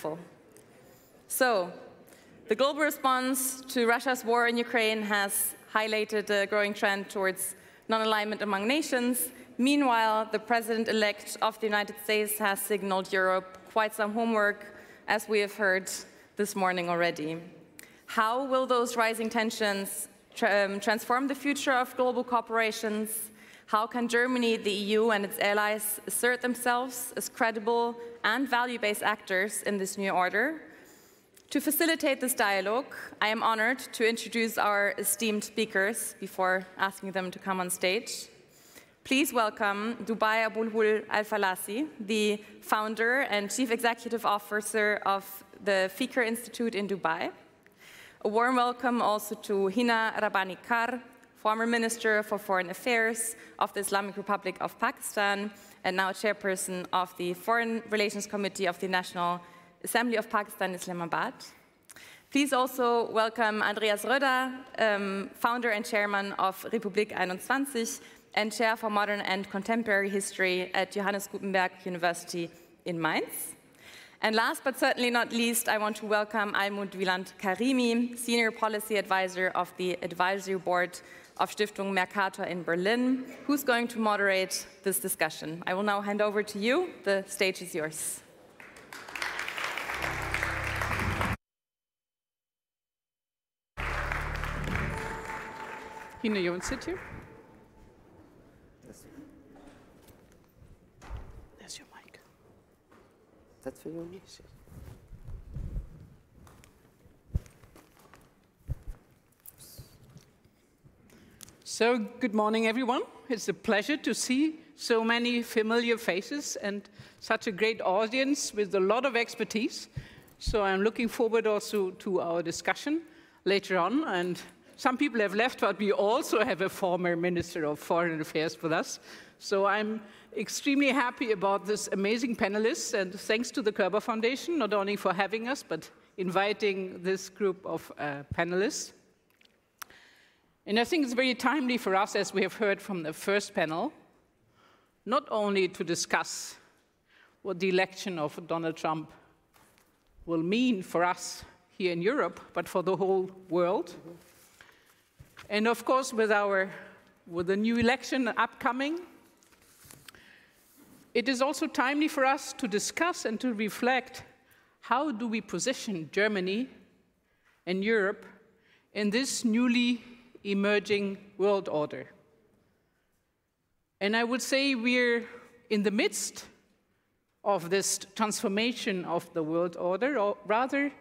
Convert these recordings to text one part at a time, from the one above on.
grateful. So, the global response to Russia's war in Ukraine has highlighted a growing trend towards non-alignment among nations. Meanwhile, the President-elect of the United States has signaled Europe quite some homework, as we have heard this morning already. How will those rising tensions transform the future of global cooperations? How can Germany, the EU, and its allies assert themselves as credible and value-based actors in this new order? To facilitate this dialogue, I am honored to introduce our esteemed speakers before asking them to come on stage. Please welcome Dubai Abulhoul Alfalasi, the founder and chief executive officer of the Fiker Institute in Dubai. A warm welcome also to Hina Rabbani-Kar, former Minister for Foreign Affairs of the Islamic Republic of Pakistan and now chairperson of the Foreign Relations Committee of the National Assembly of Pakistan, Islamabad. Please also welcome Andreas Röder, founder and chairman of Republik 21 and chair for modern and contemporary history at Johannes Gutenberg University in Mainz. And last but certainly not least, I want to welcome Wieland-Karimi, senior policy advisor of the advisory board of Stiftung Mercator in Berlin, who's going to moderate this discussion. I will now hand over to you. The stage is yours. Hina, you want to sit here? There's your mic. That's for you. So, good morning, everyone. It's a pleasure to see so many familiar faces and such a great audience with a lot of expertise. So I'm looking forward also to our discussion later on. And some people have left, but we also have a former Minister of Foreign Affairs with us. So I'm extremely happy about this amazing panelists, and thanks to the Körber Foundation, not only for having us, but inviting this group of panelists. And I think it's very timely for us, as we have heard from the first panel, not only to discuss what the election of Donald Trump will mean for us here in Europe, but for the whole world. And of course, with the new election upcoming, it is also timely for us to discuss and to reflect how do we position Germany and Europe in this newly emerging world order. And I would say we're in the midst of this transformation of the world order, or rather,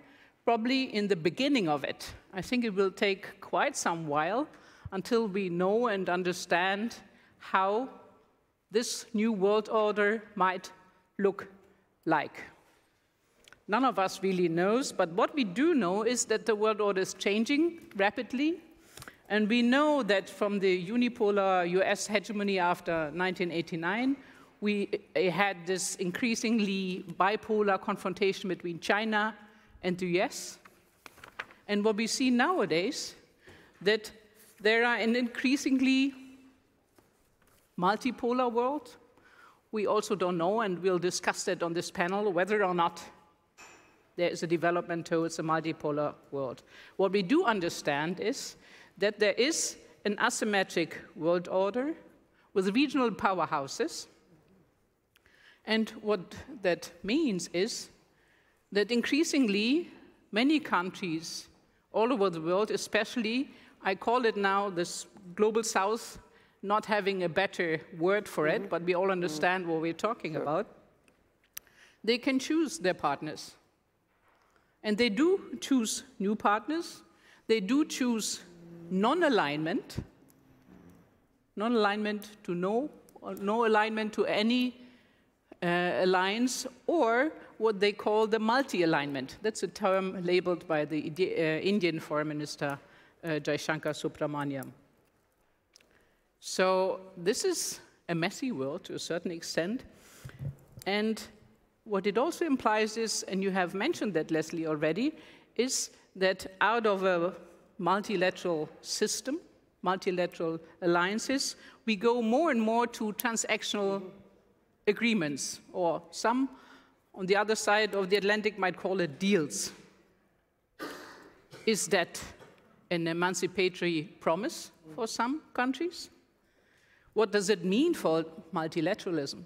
probably in the beginning of it. I think it will take quite some while until we know and understand how this new world order might look like. None of us really knows, but what we do know is that the world order is changing rapidly, and we know that from the unipolar US hegemony after 1989, we had this increasingly bipolar confrontation between China and the US. And what we see nowadays, that there are an increasingly multipolar world. We also don't know, and we'll discuss that on this panel, whether or not there is a development towards a multipolar world. What we do understand is that there is an asymmetric world order with regional powerhouses. And what that means is that increasingly many countries all over the world, especially, I call it now this global south, not having a better word for it, but we all understand what we're talking about, they can choose their partners. And they do choose new partners. They do choose non-alignment to no, or no alignment to any alliance, or what they call the multi-alignment. That's a term labeled by the Indian Foreign Minister, Jaishankar Subramaniam. So this is a messy world to a certain extent. And what it also implies is, and you have mentioned that, Leslie, already, is that out of a multilateral system, multilateral alliances, we go more and more to transactional agreements, or some on the other side of the Atlantic might call it deals. Is that an emancipatory promise for some countries? What does it mean for multilateralism?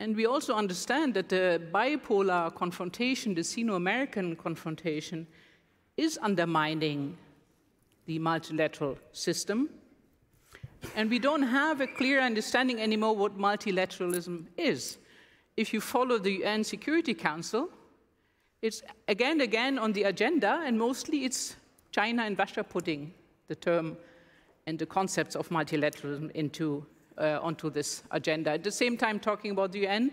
And we also understand that the bipolar confrontation, the Sino-American confrontation, is undermining the multilateral system. And we don't have a clear understanding anymore what multilateralism is. If you follow the UN Security Council, it's again on the agenda, and mostly it's China and Russia putting the term and the concepts of multilateralism onto this agenda. At the same time, talking about the UN,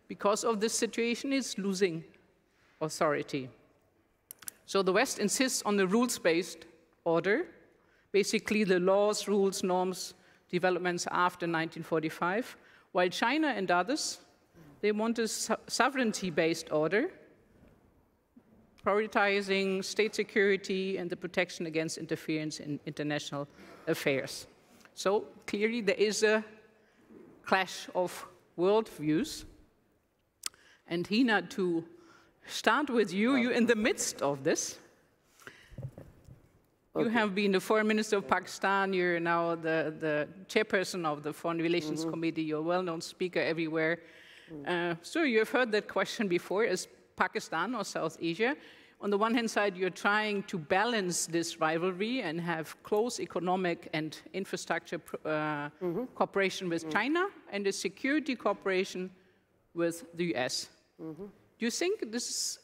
because of this situation, is losing authority. So the West insists on the rules-based order, basically the laws, rules, norms, developments after 1945, while China and others, they want a sovereignty-based order, prioritizing state security and the protection against interference in international affairs. So clearly there is a clash of worldviews. And Hina, to start with you, you're in the midst of this. Okay. You have been the Foreign Minister of Pakistan, you're now the chairperson of the Foreign Relations Committee, you're a well-known speaker everywhere. So you've heard that question before, is Pakistan or South Asia? On the one hand side, you're trying to balance this rivalry and have close economic and infrastructure cooperation with China and a security cooperation with the US. Do you think this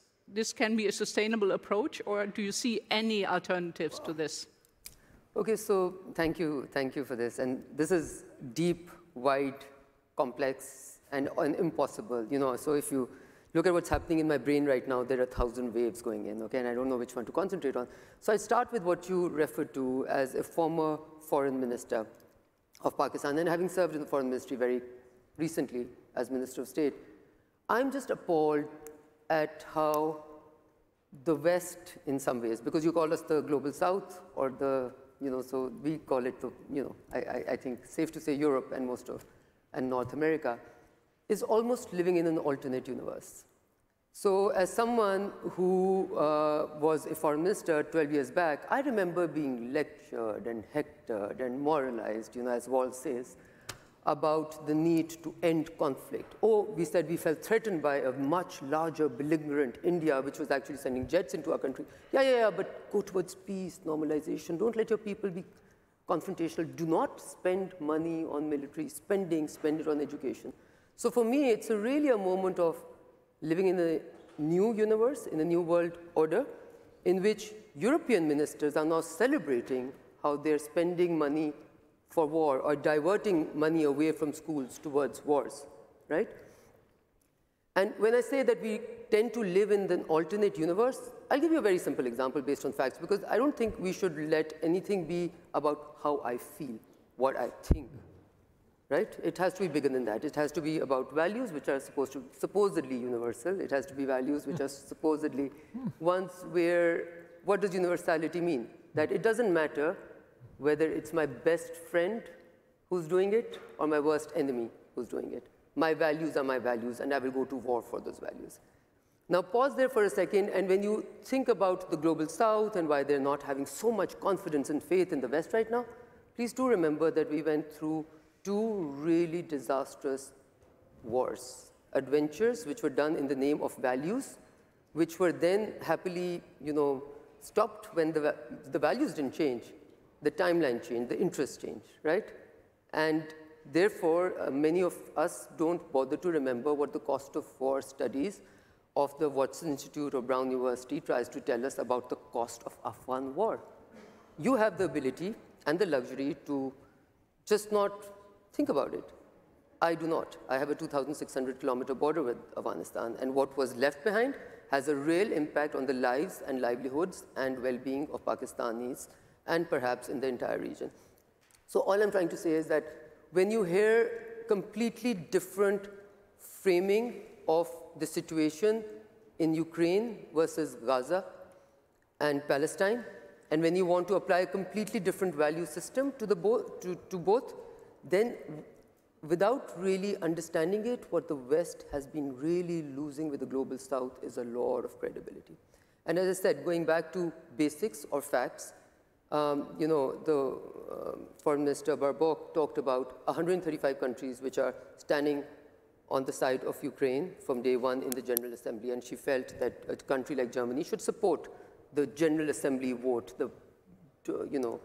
can be a sustainable approach, or do you see any alternatives to this? Okay, so thank you for this. And this is deep, wide, complex, and impossible. You know, so if you look at what's happening in my brain right now, there are 1,000 waves going in, okay, and I don't know which one to concentrate on. So I start with what you referred to as a former foreign minister of Pakistan, and having served in the foreign ministry very recently as Minister of State, I'm just appalled at how the West, in some ways, because you call us the global South, or the, you know, so we call it the, you know, I think safe to say Europe and North America, is almost living in an alternate universe. So as someone who was a foreign minister 12 years back, I remember being lectured and hectored and moralized, you know, as Wall says, about the need to end conflict. Oh, we said we felt threatened by a much larger belligerent India, which was actually sending jets into our country. Yeah, but go towards peace, normalization. Don't let your people be confrontational. Do not spend money on military spending, spend it on education. So for me, it's really a moment of living in a new universe, in a new world order, in which European ministers are now celebrating how they're spending money for war or diverting money away from schools towards wars, right? And when I say that we tend to live in an alternate universe, I'll give you a very simple example based on facts, because I don't think we should let anything be about how I feel, what I think. Right? It has to be bigger than that. It has to be about values which are supposedly universal. It has to be values which are supposedly ones where, what does universality mean? That it doesn't matter whether it's my best friend who's doing it or my worst enemy who's doing it. My values are my values, and I will go to war for those values. Now pause there for a second, and when you think about the global South and why they're not having so much confidence and faith in the West right now, please do remember that we went through 2 really disastrous wars, adventures which were done in the name of values, which were then happily, you know, stopped when the values didn't change, the timeline changed, the interests changed, right? And therefore, many of us don't bother to remember what the cost of war studies of the Watson Institute or Brown University tries to tell us about the cost of Afghan war. You have the ability and the luxury to just not think about it. I do not. I have a 2,600-kilometer border with Afghanistan, and what was left behind has a real impact on the lives and livelihoods and well-being of Pakistanis and perhaps in the entire region. So all I'm trying to say is that when you hear completely different framing of the situation in Ukraine versus Gaza and Palestine, and when you want to apply a completely different value system to both, then without really understanding it, what the West has been really losing with the global South is a lot of credibility. And as I said, going back to basics or facts, you know, the Foreign Minister Barbok talked about 135 countries which are standing on the side of Ukraine from day one in the General Assembly, and she felt that a country like Germany should support the General Assembly vote, you know.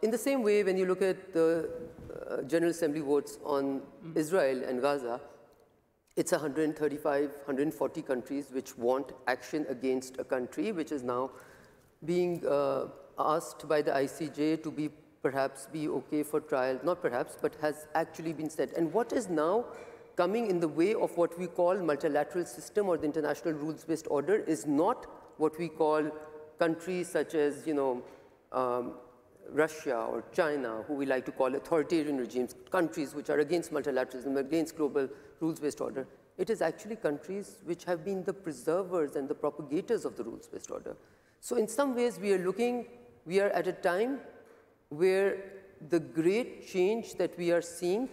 In the same way, when you look at the General Assembly votes on Israel and Gaza, it's 135, 140 countries which want action against a country which is now being asked by the ICJ to perhaps be okay for trial, not perhaps, but has actually been said. And what is now coming in the way of what we call multilateral system or the international rules-based order is not what we call countries such as, you know, Russia or China, who we like to call authoritarian regimes, countries which are against multilateralism, against global rules-based order. It is actually countries which have been the preservers and the propagators of the rules-based order. So in some ways, we are at a time where the great change that we are seeing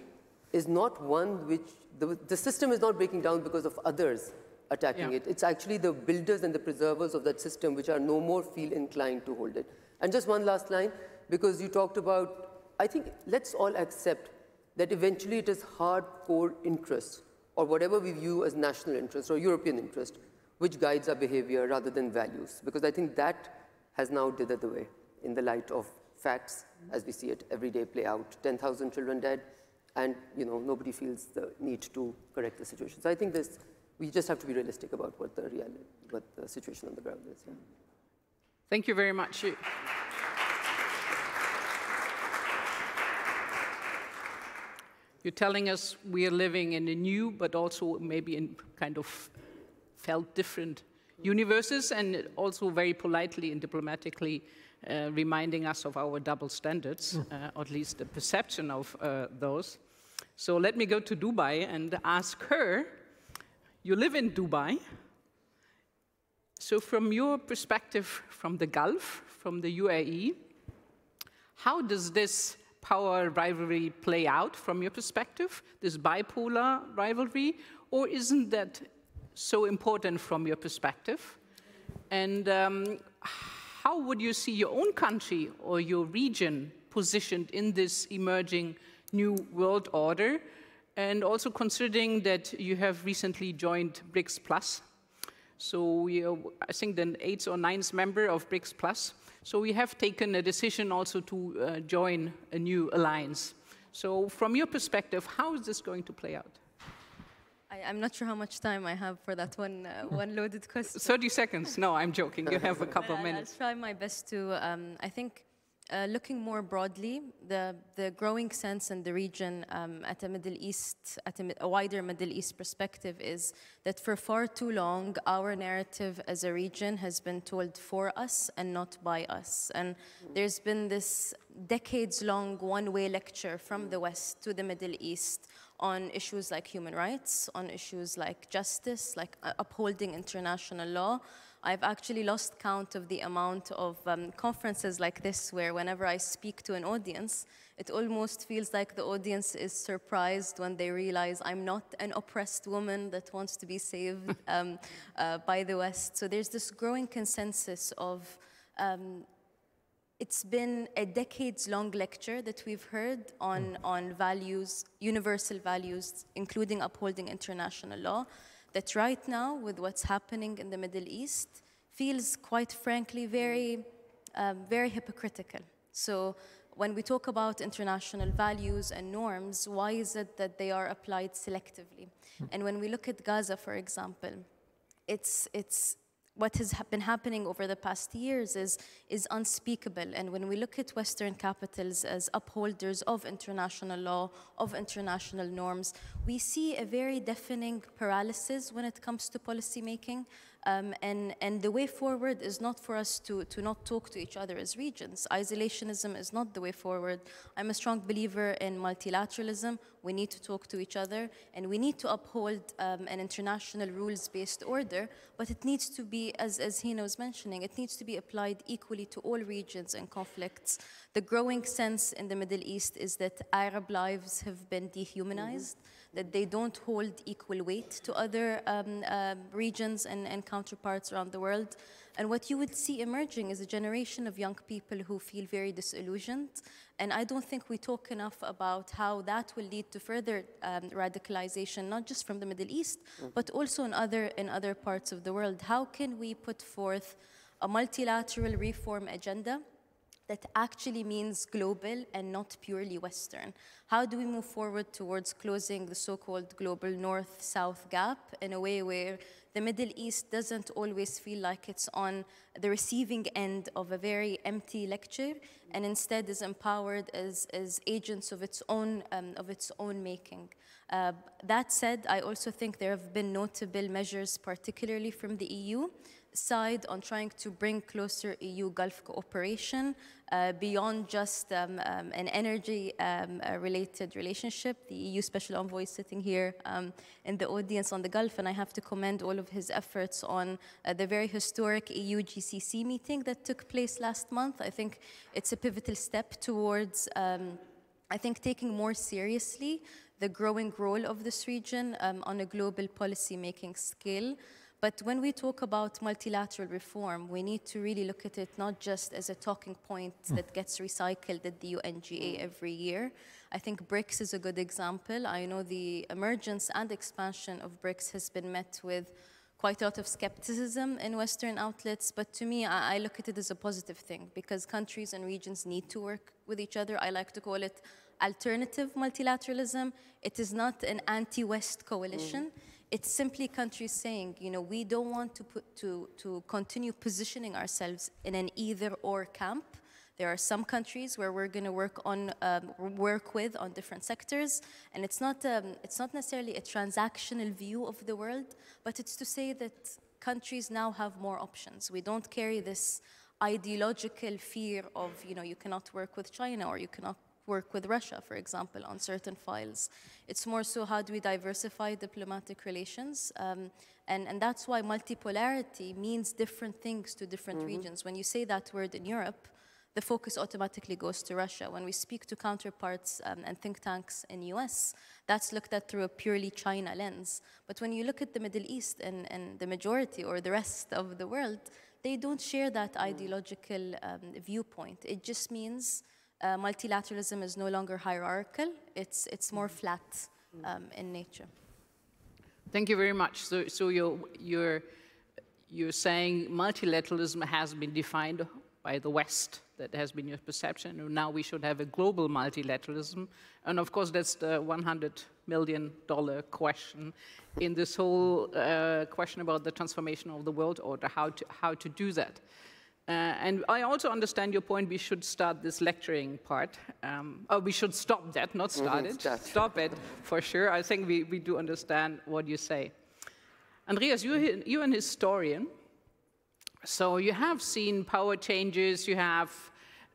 is not one which, the system is not breaking down because of others attacking it. It's actually the builders and the preservers of that system which are no more feel inclined to hold it. And just one last line, because you talked about, I think let's all accept that eventually it is hardcore interest or whatever we view as national interest or European interest which guides our behavior rather than values, because I think that has now dithered away in the light of facts as we see it every day play out. 10,000 children dead, and you know, nobody feels the need to correct the situation. So I think we just have to be realistic about what the situation on the ground is. Yeah. Thank you very much. You're telling us we are living in a new, but also maybe in kind of felt different universes, and also very politely and diplomatically reminding us of our double standards, or at least the perception of those. So let me go to Dubai and ask her, you live in Dubai, so from your perspective from the Gulf, from the UAE, how does this power rivalry play out from your perspective, this bipolar rivalry, or isn't that so important from your perspective? And how would you see your own country or your region positioned in this emerging new world order? And also considering that you have recently joined BRICS Plus. So we are, I think, the 8th or 9th member of BRICS Plus. So we have taken a decision also to join a new alliance. So from your perspective, how is this going to play out? I'm not sure how much time I have for that one loaded question. 30 seconds. No, I'm joking. You have a couple of minutes. I'll try my best to, I think, looking more broadly, the growing sense in the region at a Middle East, at a wider Middle East perspective is that for far too long, our narrative as a region has been told for us and not by us. And there's been this decades-long one-way lecture from the West to the Middle East on issues like human rights, on issues like justice, like upholding international law. I've actually lost count of the amount of conferences like this where whenever I speak to an audience, it almost feels like the audience is surprised when they realize I'm not an oppressed woman that wants to be saved by the West. So there's this growing consensus of it's been a decades-long lecture that we've heard on values, universal values, including upholding international law, that right now, with what's happening in the Middle East, feels quite frankly very, very hypocritical. So when we talk about international values and norms, why is it that they are applied selectively? And when we look at Gaza, for example, it's what has been happening over the past years is unspeakable. And when we look at Western capitals as upholders of international law, of international norms, we see a very deafening paralysis when it comes to policy making. And the way forward is not for us to not talk to each other as regions. Isolationism is not the way forward. I'm a strong believer in multilateralism. We need to talk to each other, and we need to uphold an international rules-based order, but it needs to be, as Hina was mentioning, it needs to be applied equally to all regions and conflicts. The growing sense in the Middle East is that Arab lives have been dehumanized, that they don't hold equal weight to other regions and counterparts around the world. And what you would see emerging is a generation of young people who feel very disillusioned. And I don't think we talk enough about how that will lead to further radicalization, not just from the Middle East, but also in other parts of the world. How can we put forth a multilateral reform agenda that actually means global and not purely Western? How do we move forward towards closing the so-called global North-South gap in a way where the Middle East doesn't always feel like it's on the receiving end of a very empty lecture, and instead is empowered as agents of its own making? That said, I also think there have been notable measures, particularly from the EU side, on trying to bring closer EU-Gulf cooperation beyond just an energy-related relationship. The EU Special Envoy is sitting here in the audience on the Gulf, and I have to commend all of his efforts on the very historic EU-GCC meeting that took place last month. I think it's a pivotal step towards, I think, taking more seriously the growing role of this region on a global policy-making scale. But when we talk about multilateral reform, we need to really look at it not just as a talking point that gets recycled at the UNGA every year. I think BRICS is a good example. I know the emergence and expansion of BRICS has been met with quite a lot of skepticism in Western outlets, but to me, I look at it as a positive thing, because countries and regions need to work with each other. I like to call it alternative multilateralism. It is not an anti-West coalition. It's simply countries saying, you know, we don't want to continue positioning ourselves in an either-or camp. There are some countries where we're going to work with on different sectors, and it's not necessarily a transactional view of the world, but it's to say that countries now have more options. We don't carry this ideological fear of, you know, you cannot work with China or you cannot work with Russia, for example, on certain files. It's more so, how do we diversify diplomatic relations? And that's why multipolarity means different things to different regions. When you say that word in Europe, the focus automatically goes to Russia. When we speak to counterparts and think tanks in US, that's looked at through a purely China lens. But when you look at the Middle East and the majority or the rest of the world, they don't share that ideological viewpoint. It just means multilateralism is no longer hierarchical. It's more flat in nature. Thank you very much. So you're saying multilateralism has been defined by the West. That has been your perception. And now we should have a global multilateralism. And of course, that's the $100 million question in this whole question about the transformation of the world order, how to do that. And I also understand your point, we should start this lecturing part. We should stop that, not start it. Stop it, for sure. I think we do understand what you say. Andreas, you're an historian. So you have seen power changes, you have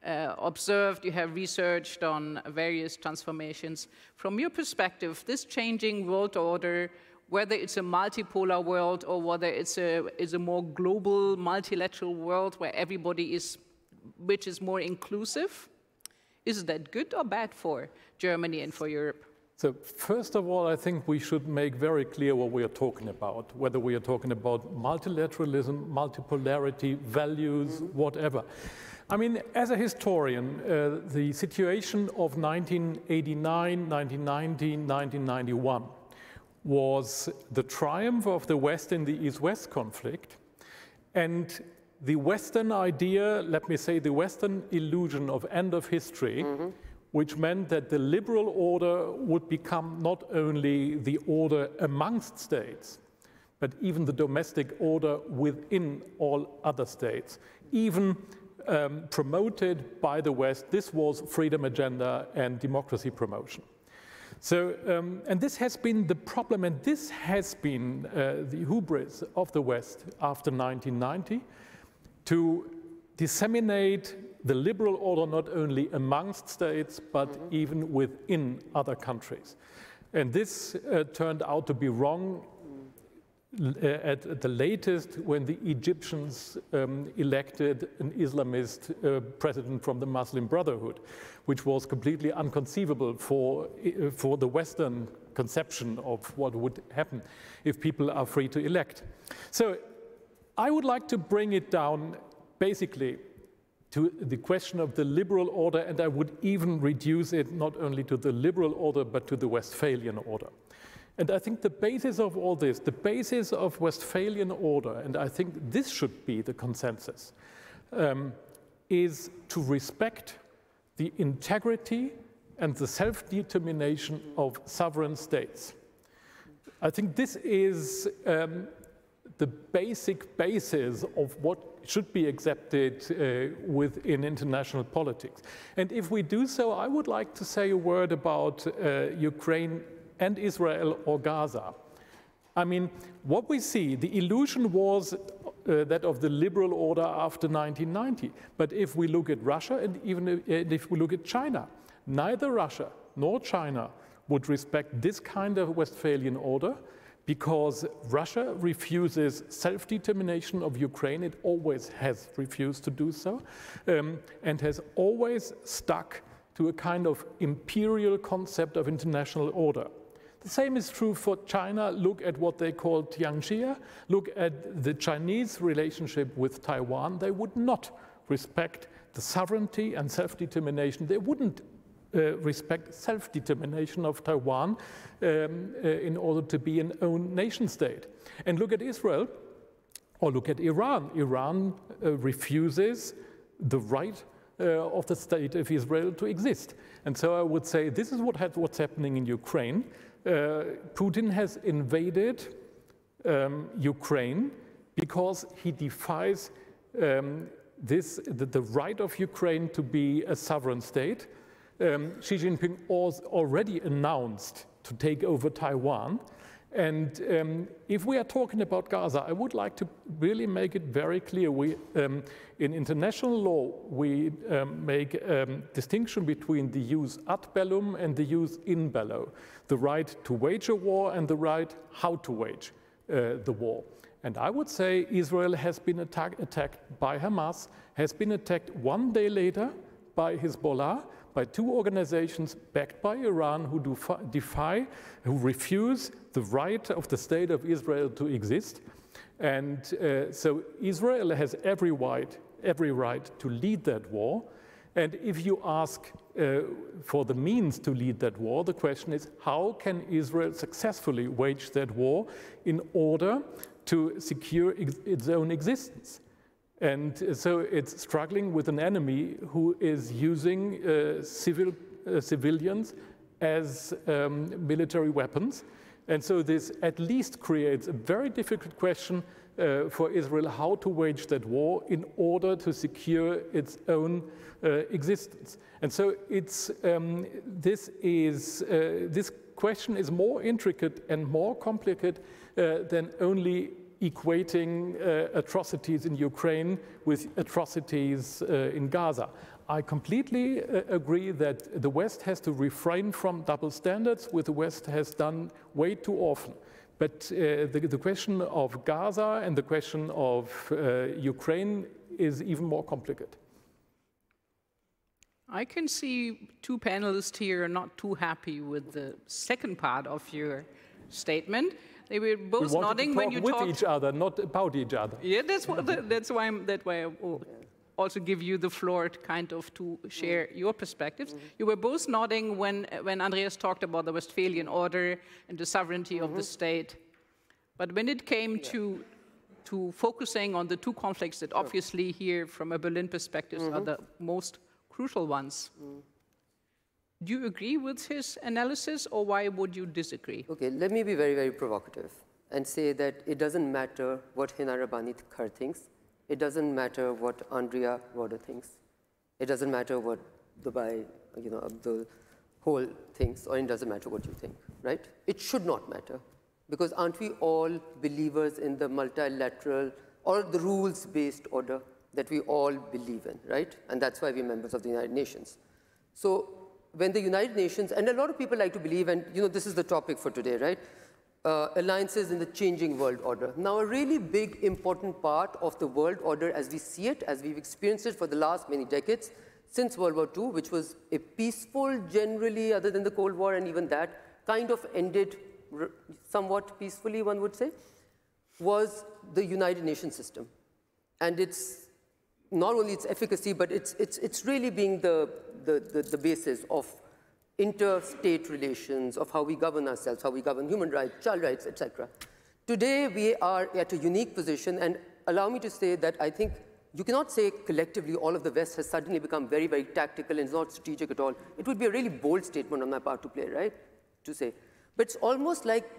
observed, you have researched on various transformations. From your perspective, this changing world order, whether it's a multipolar world or whether it's a more global, multilateral world where everybody which is more inclusive, is that good or bad for Germany and for Europe? So first of all, I think we should make very clear what we are talking about, whether we are talking about multilateralism, multipolarity, values, whatever. I mean, as a historian, the situation of 1989, 1990, 1991 was the triumph of the West in the East-West conflict, and the Western idea, let me say, the Western illusion of end of history, which meant that the liberal order would become not only the order amongst states, but even the domestic order within all other states, even promoted by the West. This was freedom agenda and democracy promotion. So, and this has been the problem, and this has been the hubris of the West after 1990, to disseminate the liberal order not only amongst states, but even within other countries. And this turned out to be wrong at the latest when the Egyptians elected an Islamist president from the Muslim Brotherhood, which was completely unconceivable for the Western conception of what would happen if people are free to elect. So I would like to bring it down basically to the question of the liberal order, and I would even reduce it not only to the liberal order, but to the Westphalian order. And I think the basis of all this, the basis of Westphalian order, and I think this should be the consensus, is to respect the integrity and the self-determination of sovereign states. I think this is the basic basis of what should be accepted within international politics. And if we do so, I would like to say a word about Ukraine and Israel or Gaza. I mean, what we see, the illusion was that of the liberal order after 1990. But if we look at Russia and even if we look at China, neither Russia nor China would respect this kind of Westphalian order, because Russia refuses self-determination of Ukraine. It always has refused to do so, and has always stuck to a kind of imperial concept of international order. The same is true for China. Look at what they call Tianjia. Look at the Chinese relationship with Taiwan. They would not respect the sovereignty and self-determination. They wouldn't respect self-determination of Taiwan in order to be an own nation state. And look at Israel, or look at Iran. Iran refuses the right of the state of Israel to exist. And so I would say this is what's happening in Ukraine. Putin has invaded Ukraine because he defies the right of Ukraine to be a sovereign state. Xi Jinping already announced to take over Taiwan. And if we are talking about Gaza, I would like to really make it very clear. In international law, we make a distinction between the jus ad bellum and the jus in bello, the right to wage a war and the right how to wage the war. And I would say Israel has been attacked by Hamas, has been attacked one day later by Hezbollah, by two organizations backed by Iran who who refuse the right of the state of Israel to exist. And so Israel has every right to lead that war. And if you ask for the means to lead that war, the question is, how can Israel successfully wage that war in order to secure its own existence? And so it's struggling with an enemy who is using civilians as military weapons. And so this at least creates a very difficult question for Israel, how to wage that war in order to secure its own existence. And so it's, this question is more intricate and more complicated than only equating atrocities in Ukraine with atrocities in Gaza. I completely agree that the West has to refrain from double standards, which the West has done way too often. But the question of Gaza and the question of Ukraine is even more complicated. I can see two panelists here not too happy with the second part of your statement. They were both nodding when you talked with each other, not about each other. Yeah, that's why I will also give you the floor kind of to share your perspectives. You were both nodding when Andreas talked about the Westphalian order and the sovereignty of the state. But when it came to focusing on the two conflicts that obviously here from a Berlin perspective are the most crucial ones, do you agree with his analysis, or why would you disagree? Okay, let me be very, very provocative and say that it doesn't matter what Hina Rabbani Kar thinks. It doesn't matter what Andrea Roder thinks. It doesn't matter what Abdul Abulhoul thinks, or it doesn't matter what you think, right? It should not matter, because aren't we all believers in the multilateral or the rules-based order that we all believe in, right? And that's why we're members of the United Nations. So when the United Nations, and a lot of people like to believe, and this is the topic for today, right? Alliances in the changing world order. Now, a really big, important part of the world order as we see it, as we've experienced it for the last many decades, since World War II, which was a peaceful, generally, other than the Cold War, and even that kind of ended somewhat peacefully, one would say, was the United Nations system. And it's not only its efficacy, but it's really being the basis of interstate relations, of how we govern ourselves, how we govern human rights, child rights, etc. Today, we are at a unique position, and allow me to say that I think you cannot say collectively all of the West has suddenly become very, very tactical and is not strategic at all. It would be a really bold statement on my part to play, right? To say. But it's almost like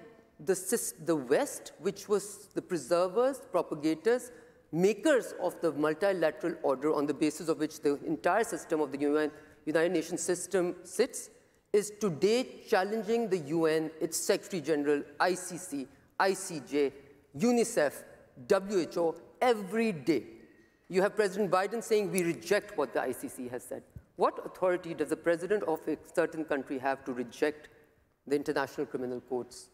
the West, which was the preservers, propagators, makers of the multilateral order on the basis of which the entire system of the United Nations system sits, is today challenging the UN, its Secretary General, ICC, ICJ, UNICEF, WHO, every day. You have President Biden saying, we reject what the ICC has said. What authority does the president of a certain country have to reject the International Criminal Court's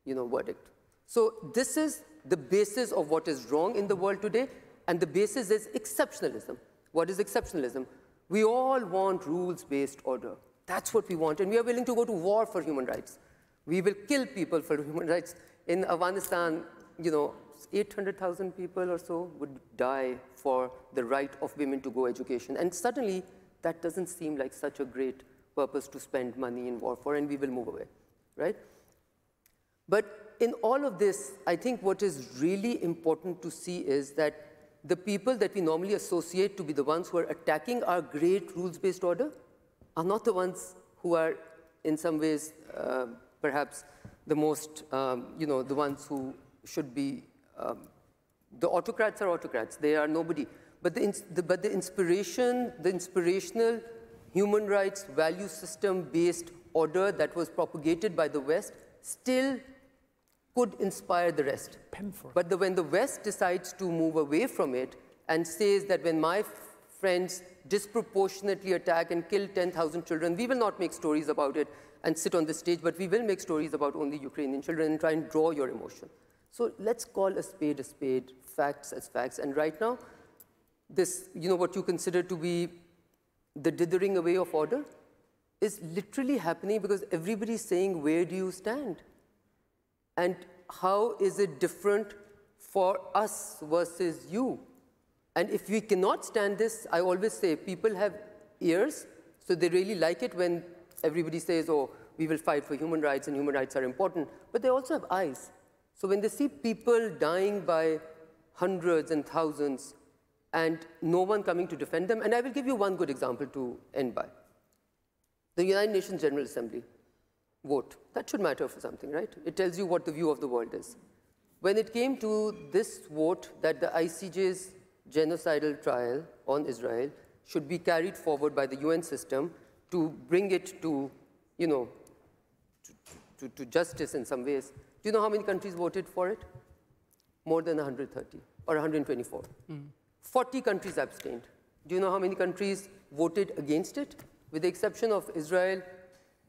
verdict? So this is the basis of what is wrong in the world today, and the basis is exceptionalism. What is exceptionalism? We all want rules-based order. That's what we want, and we are willing to go to war for human rights. We will kill people for human rights. In Afghanistan, 800,000 people or so would die for the right of women to go education. And suddenly, that doesn't seem like such a great purpose to spend money in war for, and we will move away, right? But in all of this, I think what is really important to see is that the people that we normally associate to be the ones who are attacking our great rules-based order are not the ones who are, in some ways, perhaps the most, the ones who should be, the autocrats are autocrats. They are nobody. But the inspirational human rights value system-based order that was propagated by the West still could inspire the rest. But when the West decides to move away from it and says that when my friends disproportionately attack and kill 10,000 children, we will not make stories about it and sit on the stage, but we will make stories about only Ukrainian children and try and draw your emotion. So let's call a spade, facts as facts. And right now, this, what you consider to be the dithering away of order is literally happening because everybody's saying, where do you stand? And how is it different for us versus you? And if we cannot stand this, I always say people have ears, so they really like it when everybody says, oh, we will fight for human rights and human rights are important, but they also have eyes. So when they see people dying by hundreds and thousands and no one coming to defend them, and I will give you one good example to end by. The United Nations General Assembly vote. That should matter for something, right? It tells you what the view of the world is. When it came to this vote that the ICJ's genocidal trial on Israel should be carried forward by the UN system to bring it to, to justice in some ways, do you know how many countries voted for it? More than 130 or 124. 40 countries abstained. Do you know how many countries voted against it? With the exception of Israel,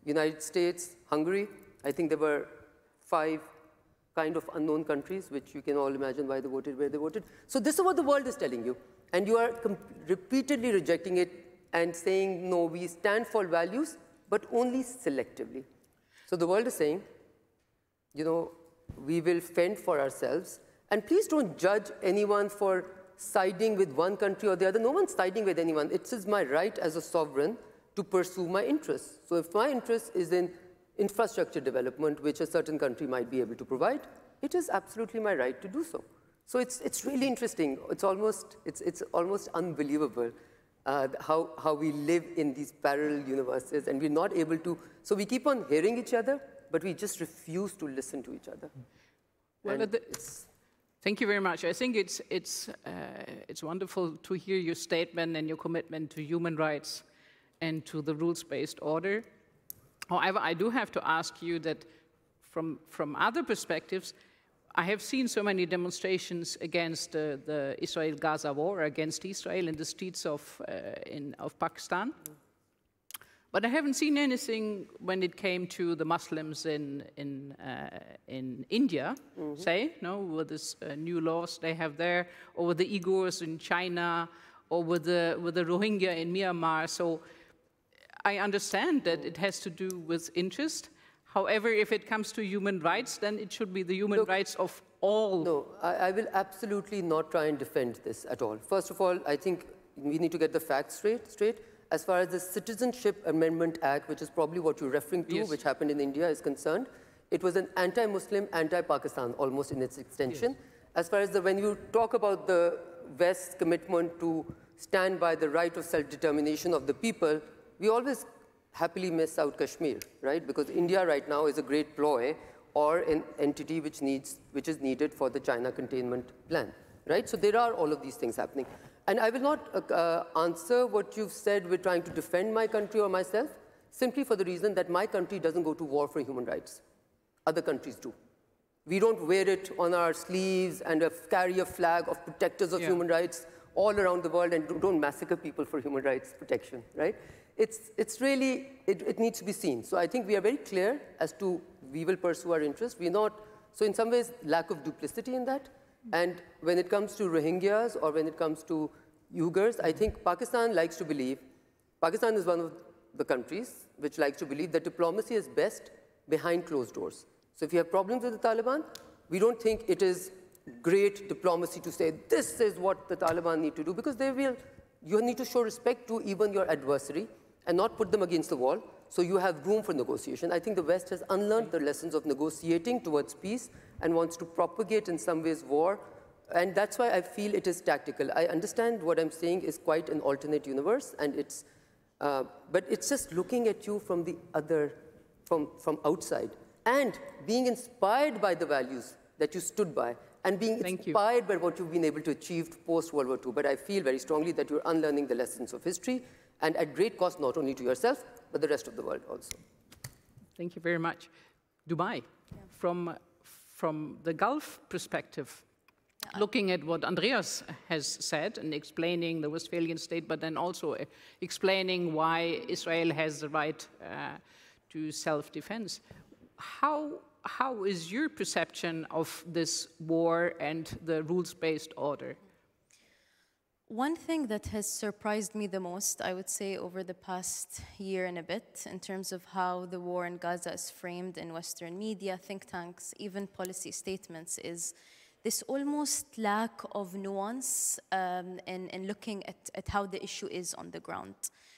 United States, Hungary, I think there were 5 kind of unknown countries, which you can all imagine why they voted where they voted. So this is what the world is telling you. And you are repeatedly rejecting it and saying, no, we stand for values, but only selectively. So the world is saying, we will fend for ourselves. And please don't judge anyone for siding with one country or the other. No one's siding with anyone. It is my right as a sovereign to pursue my interests. So if my interest is in infrastructure development, which a certain country might be able to provide, it is absolutely my right to do so. So it's really interesting. It's almost unbelievable how we live in these parallel universes, and we're not able to. So we keep on hearing each other, but we just refuse to listen to each other. Well, thank you very much. I think it's wonderful to hear your statement and your commitment to human rights and to the rules-based order. However, I do have to ask you that from other perspectives, I have seen so many demonstrations against the Israel-Gaza war, against Israel in the streets of Pakistan. But I haven't seen anything when it came to the Muslims in India, say, no, with this new laws they have there, or with the Uyghurs in China, or with the Rohingya in Myanmar. So I understand that it has to do with interest. However, if it comes to human rights, then it should be the human rights of all. No, I will absolutely not try and defend this at all. First of all, I think we need to get the facts straight. As far as the Citizenship Amendment Act, which is probably what you're referring to, yes, which happened in India, is concerned, it was an anti-Muslim, anti-Pakistan, almost in its extension. Yes. As far as when you talk about the West's commitment to stand by the right of self-determination of the people, we always happily miss out Kashmir, right? Because India right now is a great ploy or an entity which is needed for the China containment plan, right? So there are all of these things happening. And I will not answer what you've said with trying to defend my country or myself, simply for the reason that my country doesn't go to war for human rights. Other countries do. We don't wear it on our sleeves and carry a flag of protectors of human rights all around the world and don't massacre people for human rights protection, right? It's really, it needs to be seen. So I think we are very clear as to we will pursue our interests. We're not, so in some ways, lack of duplicity in that. And when it comes to Rohingyas or when it comes to Uyghurs, I think Pakistan likes to believe, Pakistan is one of the countries which likes to believe that diplomacy is best behind closed doors. So if you have problems with the Taliban, we don't think it is great diplomacy to say this is what the Taliban need to do, because you need to show respect to even your adversary and not put them against the wall, so you have room for negotiation. I think the West has unlearned the lessons of negotiating towards peace and wants to propagate in some ways war, and that's why I feel it is tactical. I understand what I'm saying is quite an alternate universe, and but it's just looking at you from the other, from outside, and being inspired by the values that you stood by, and being inspired by what you've been able to achieve post-World War II. But I feel very strongly that you're unlearning the lessons of history, and at great cost not only to yourself, but the rest of the world also. Thank you very much. Dubai, from the Gulf perspective, looking at what Andreas has said and explaining the Westphalian state, but then also explaining why Israel has the right to self-defense. How is your perception of this war and the rules-based order? One thing that has surprised me the most, I would say, over the past year and a bit, in terms of how the war in Gaza is framed in Western media, think tanks, even policy statements, is this almost lack of nuance in looking at how the issue is on the ground.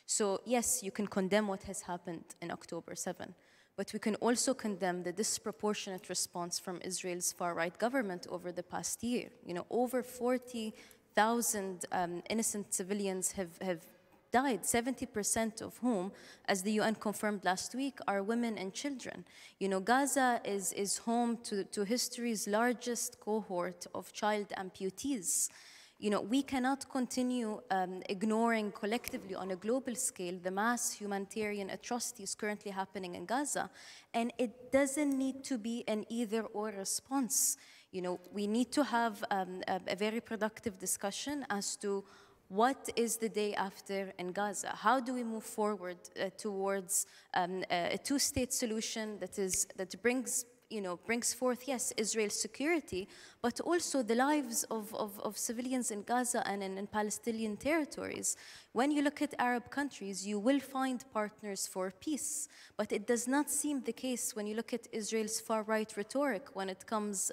So yes, you can condemn what has happened in October 7, but we can also condemn the disproportionate response from Israel's far-right government over the past year. You know, over 40,000 innocent civilians have died, 70% of whom, as the UN confirmed last week, are women and children. You know, Gaza is home to history's largest cohort of child amputees. You know, we cannot continue ignoring collectively on a global scale the mass humanitarian atrocities currently happening in Gaza. And it doesn't need to be an either-or response. You know, we need to have a very productive discussion as to what is the day after in Gaza? How do we move forward towards a two-state solution that brings forth, yes, Israel's security, but also the lives of civilians in Gaza and in Palestinian territories. When you look at Arab countries, you will find partners for peace, but it does not seem the case when you look at Israel's far-right rhetoric when it comes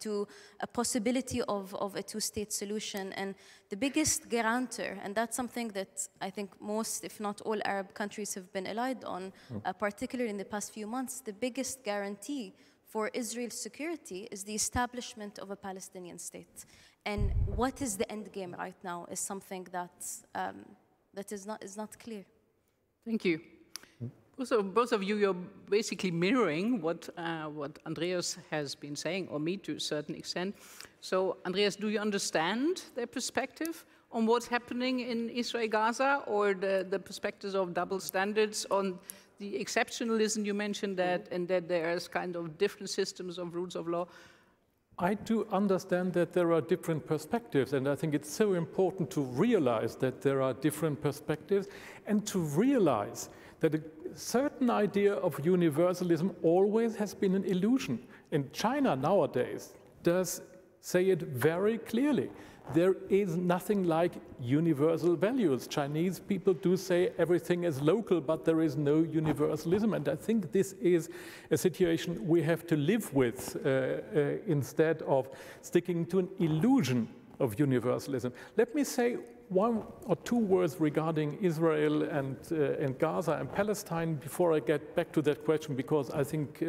to a possibility of a two-state solution. And the biggest guarantor, and that's something that I think most, if not all, Arab countries have been allied on, particularly in the past few months, the biggest guarantee for Israel's security is the establishment of a Palestinian state. And what is the end game right now is something that is not clear. Thank you. Both of you, you're basically mirroring what Andreas has been saying, or me to a certain extent. So, Andreas, do you understand their perspective on what's happening in Israel-Gaza, or the perspectives of double standards on the exceptionalism, you mentioned that, and that there's kind of different systems of rules of law. I do understand that there are different perspectives, and I think it's so important to realize that there are different perspectives and to realize that a certain idea of universalism always has been an illusion. And China nowadays does say it very clearly. There is nothing like universal values. Chinese people do say everything is local, but there is no universalism. And I think this is a situation we have to live with instead of sticking to an illusion of universalism. Let me say one or two words regarding Israel and Gaza and Palestine before I get back to that question, because I think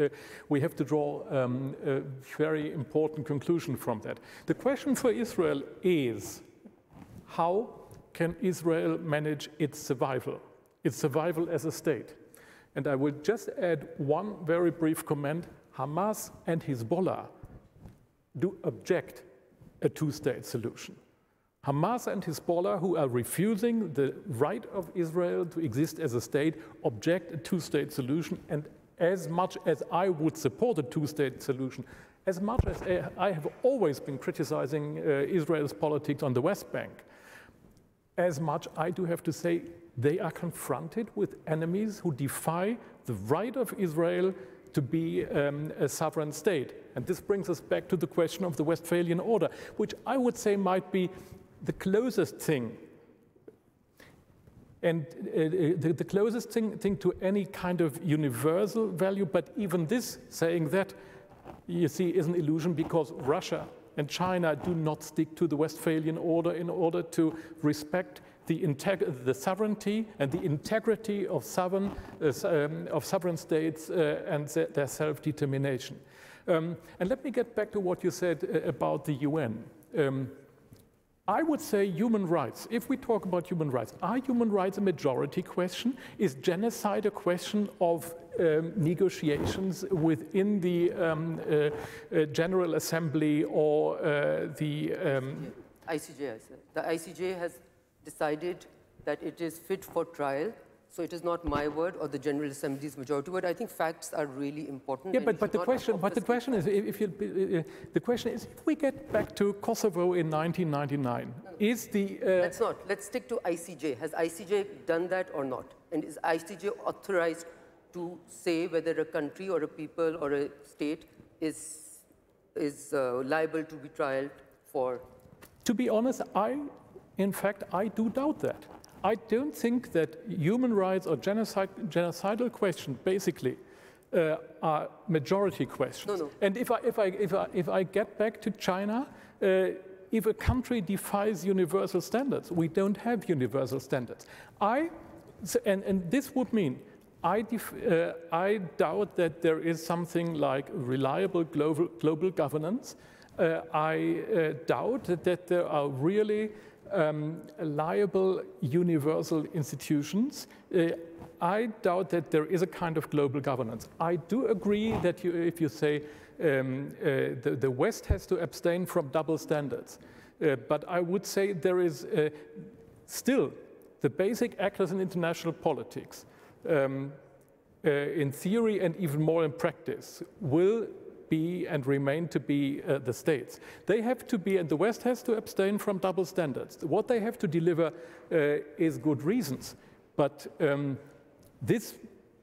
we have to draw a very important conclusion from that. The question for Israel is, how can Israel manage its survival as a state? And I will just add one very brief comment. Hamas and Hezbollah do object a two-state solution. Hamas and Hezbollah, who are refusing the right of Israel to exist as a state, object a two-state solution. And as much as I would support a two-state solution, as much as I have always been criticizing Israel's politics on the West Bank, as much I do have to say they are confronted with enemies who defy the right of Israel to be a sovereign state. And this brings us back to the question of the Westphalian Order, which I would say might be the closest thing, and the closest thing to any kind of universal value. But even this, saying that, you see, is an illusion, because Russia and China do not stick to the Westphalian Order in order to respect the sovereignty and the integrity of sovereign states and their self-determination. And let me get back to what you said about the UN. I would say human rights. If we talk about human rights, are human rights a majority question? Is genocide a question of negotiations within the General Assembly or the ICJ? The ICJ has decided that it is fit for trial. So it is not my word or the General Assembly's majority word. I think facts are really important. Yeah, but the question is, if we get back to Kosovo in 1999, is the let's stick to ICJ. Has ICJ done that or not? And is ICJ authorized to say whether a country or a people or a state is liable to be trialed for? To be honest, in fact, I do doubt that. I don't think that human rights or genocidal questions basically are majority questions. No. And if I get back to China, if a country defies universal standards, we don't have universal standards. And this would mean I doubt that there is something like reliable global governance. I doubt that there are really liable universal institutions. I doubt that there is a kind of global governance. I do agree that if you say the West has to abstain from double standards, but I would say there is still the basic actors in international politics, in theory and even more in practice, will be and remain to be the states. They have to be, and the West has to abstain from double standards. What they have to deliver is good reasons, but this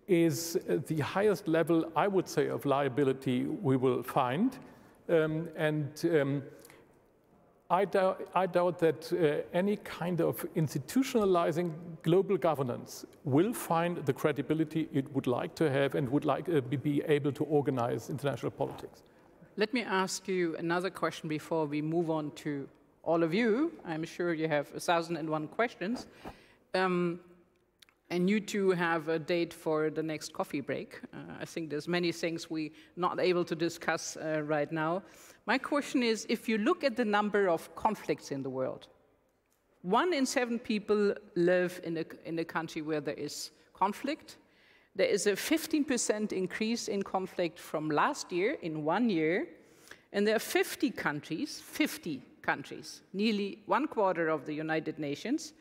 is the highest level, I would say, of liability we will find, I doubt that any kind of institutionalizing global governance will find the credibility it would like to have and would like be able to organize international politics. Let me ask you another question before we move on to all of you. I'm sure you have 1,001 questions. And you two have a date for the next coffee break. I think there's many things we're not able to discuss right now. My question is, if you look at the number of conflicts in the world, 1 in 7 people live in a country where there is conflict. There is a 15% increase in conflict from last year in 1 year. And there are 50 countries, nearly 1/4 of the United Nations,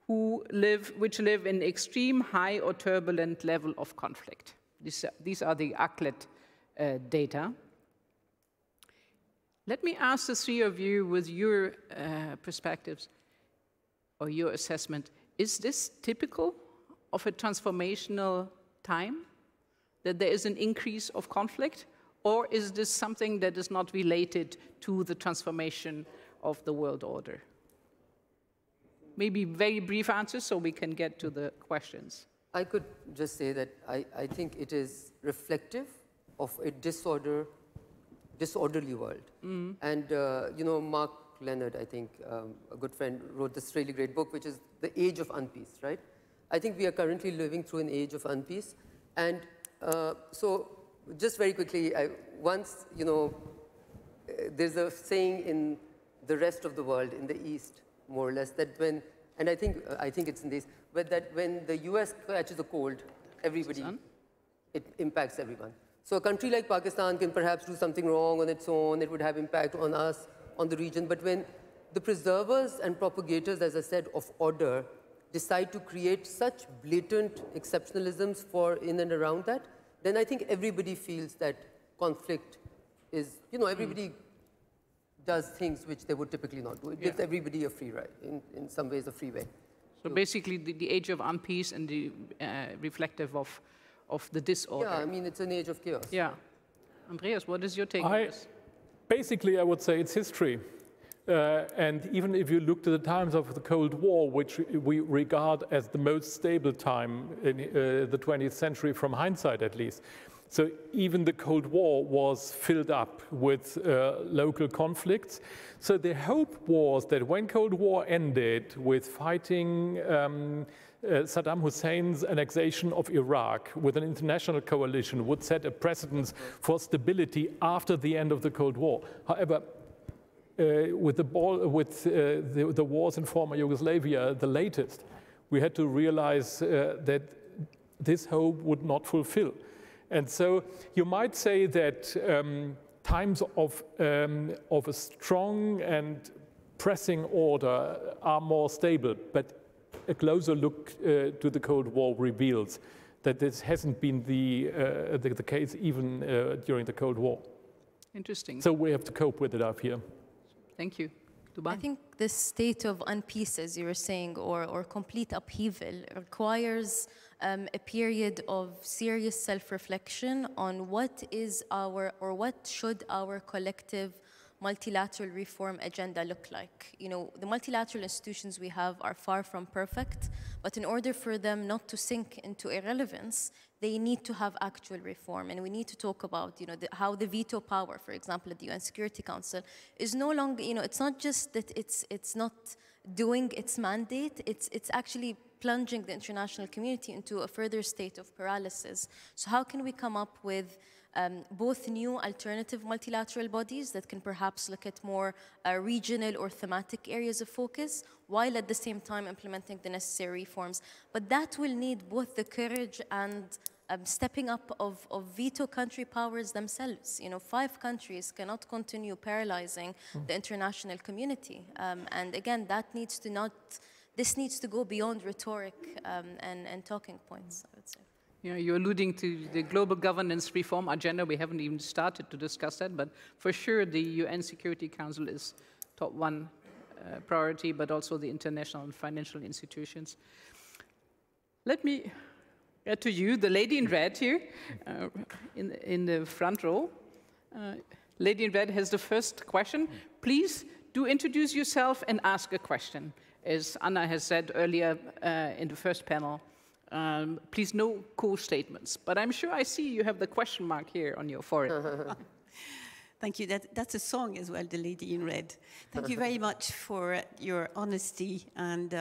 which live in extreme high or turbulent level of conflict. These are the ACLED data. Let me ask the three of you with your perspectives or your assessment. Is this typical of a transformational time, that there is an increase of conflict? Or is this something that is not related to the transformation of the world order? Maybe very brief answers so we can get to the questions. I could just say that I think it is reflective of a disorderly world. And, you know, Mark Leonard, I think, a good friend, wrote this really great book, which is The Age of Unpeace, right? I think we are currently living through an age of unpeace. And so just very quickly, once, you know, there's a saying in the rest of the world, in the East, more or less, that when, and I think it's in this, but that when the US catches a cold, everybody, it impacts everyone. So a country like Pakistan can perhaps do something wrong on its own, it would have impact on us, on the region, but when the preservers and propagators, as I said, of order decide to create such blatant exceptionalisms for in and around that, then I think everybody feels that conflict is, you know, everybody does things which they would typically not do. It gives everybody a free ride, in some ways a free way. So basically the age of unpeace and the reflective of the disorder. Yeah, I mean, it's an age of chaos. Yeah. Andreas, what is your take on this? Basically, I would say it's history. And even if you look to the times of the Cold War, which we regard as the most stable time in the 20th century, from hindsight at least, so even the Cold War was filled up with local conflicts. So the hope was that when Cold War ended with fighting Saddam Hussein's annexation of Iraq with an international coalition would set a precedent for stability after the end of the Cold War. However, with the wars in former Yugoslavia, the latest, we had to realize that this hope would not fulfill. And so you might say that times of a strong and pressing order are more stable, but a closer look to the Cold War reveals that this hasn't been the case even during the Cold War. Interesting. So we have to cope with it up here. Thank you. Dubai? I think this state of unpeace, as you were saying, or complete upheaval requires a period of serious self-reflection on what is our, or what should our collective multilateral reform agenda look like. You know, the multilateral institutions we have are far from perfect, but in order for them not to sink into irrelevance, they need to have actual reform. And we need to talk about, you know, how the veto power, for example, at the UN Security Council is no longer, you know, it's not just that it's not doing its mandate, it's actually plunging the international community into a further state of paralysis. So how can we come up with both new alternative multilateral bodies that can perhaps look at more regional or thematic areas of focus, while at the same time implementing the necessary reforms? But that will need both the courage and stepping up of veto country powers themselves. You know, 5 countries cannot continue paralyzing the international community. And again, that needs to not, this needs to go beyond rhetoric and talking points, I would say. Yeah, you're alluding to the global governance reform agenda. We haven't even started to discuss that, but for sure the UN Security Council is top 1 priority, but also the international and financial institutions. Let me get to you, the lady in red here, in the front row. Lady in red has the first question. Please do introduce yourself and ask a question. As Anna has said earlier in the first panel, please no cool statements. But I'm sure I see you have the question mark here on your forehead. Thank you. That's a song as well, The Lady in Red. Thank you very much for your honesty and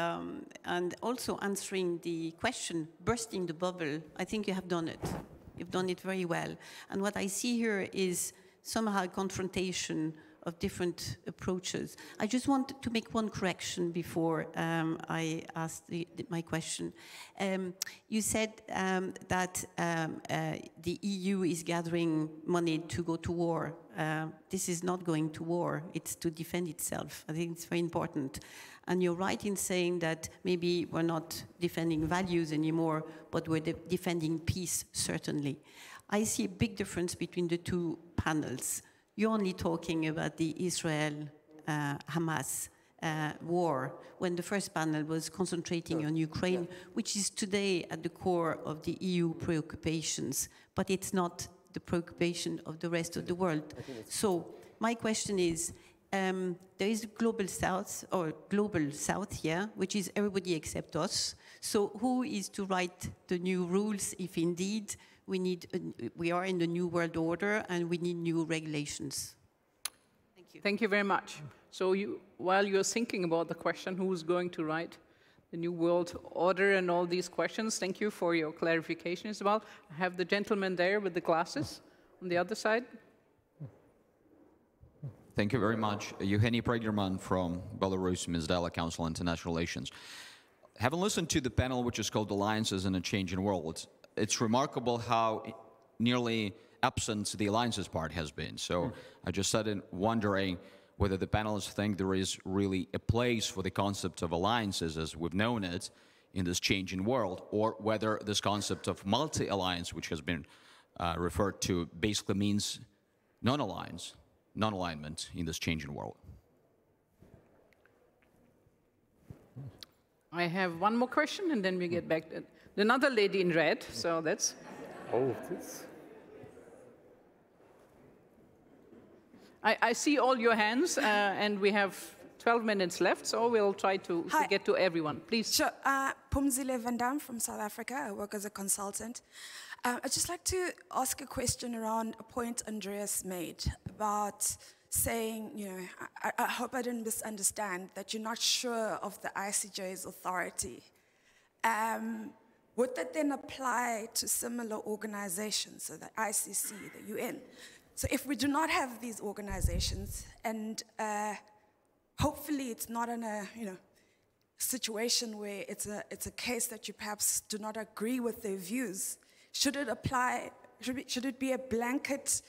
also answering the question, bursting the bubble. I think you have done it. You've done it very well. And what I see here is somehow confrontation of different approaches. I just want to make one correction before I ask my question. You said that the EU is gathering money to go to war this is not going to war, it's to defend itself. I think it's very important. And you're right in saying that maybe we're not defending values anymore, but we're defending peace, certainly. I see a big difference between the two panels. You're only talking about the Israel-Hamas war, when the first panel was concentrating on Ukraine, which is today at the core of the EU preoccupations, but it's not the preoccupation of the rest of the world. So my question is, there is a global south, here, which is everybody except us. So who is to write the new rules if indeed we are in the new world order and we need new regulations? Thank you. Thank you very much. So while you're thinking about the question, who's going to write the new world order and all these questions, thank you for your clarification as well. I have the gentleman there with the glasses on the other side. Thank you very much. Evgeny Pregerman from Belarus, Amidst Council on International Relations. Having listened to the panel, which is called Alliances in a Changing World, it's remarkable how nearly absent the alliances part has been. So I just started wondering whether the panelists think there is really a place for the concept of alliances as we've known it in this changing world, or whether this concept of multi-alliance, which has been referred to, basically means non-alliance, non-alignment in this changing world. I have one more question, and then we get back to another lady in red. So that's. Oh, this. I see all your hands, and we have 12 minutes left, so we'll try to get to everyone. Please. Sure. Pumzile Van Dam from South Africa. I work as a consultant. I'd just like to ask a question around a point Andreas made about saying, you know, I hope I didn't misunderstand, that you're not sure of the ICJ's authority. Would that then apply to similar organizations, so the ICC, the UN? So if we do not have these organizations, and hopefully it's not in a situation where it's a case that you perhaps do not agree with their views, should it apply? Should it be a blanket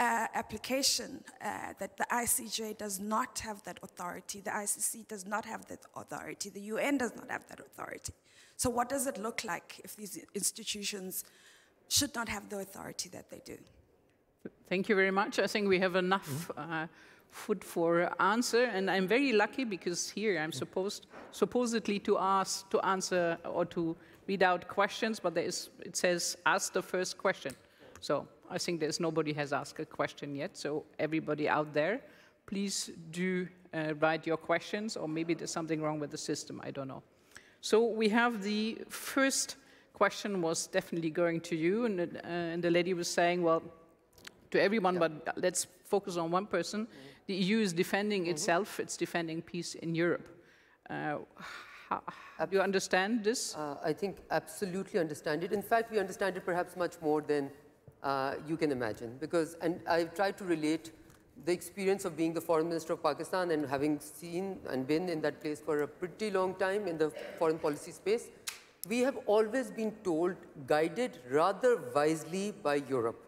application that the ICJ does not have that authority, the ICC does not have that authority, the UN does not have that authority? So what does it look like if these institutions should not have the authority that they do? Thank you very much. I think we have enough food for answer, and I'm very lucky because here I'm supposedly to answer or to read out questions, but it says ask the first question. So I think there's nobody has asked a question yet. So everybody out there, please do write your questions, or maybe there's something wrong with the system. I don't know. So we have the first question was definitely going to you, and the lady was saying, well, to everyone, but let's focus on one person. The EU is defending itself. It's defending peace in Europe. Do you understand this? I think absolutely understand it. In fact, we understand it perhaps much more than you can imagine. Because, and I've tried to relate the experience of being the foreign minister of Pakistan and having seen and been in that place for a pretty long time in the foreign policy space. We have always been told, guided rather wisely by Europe,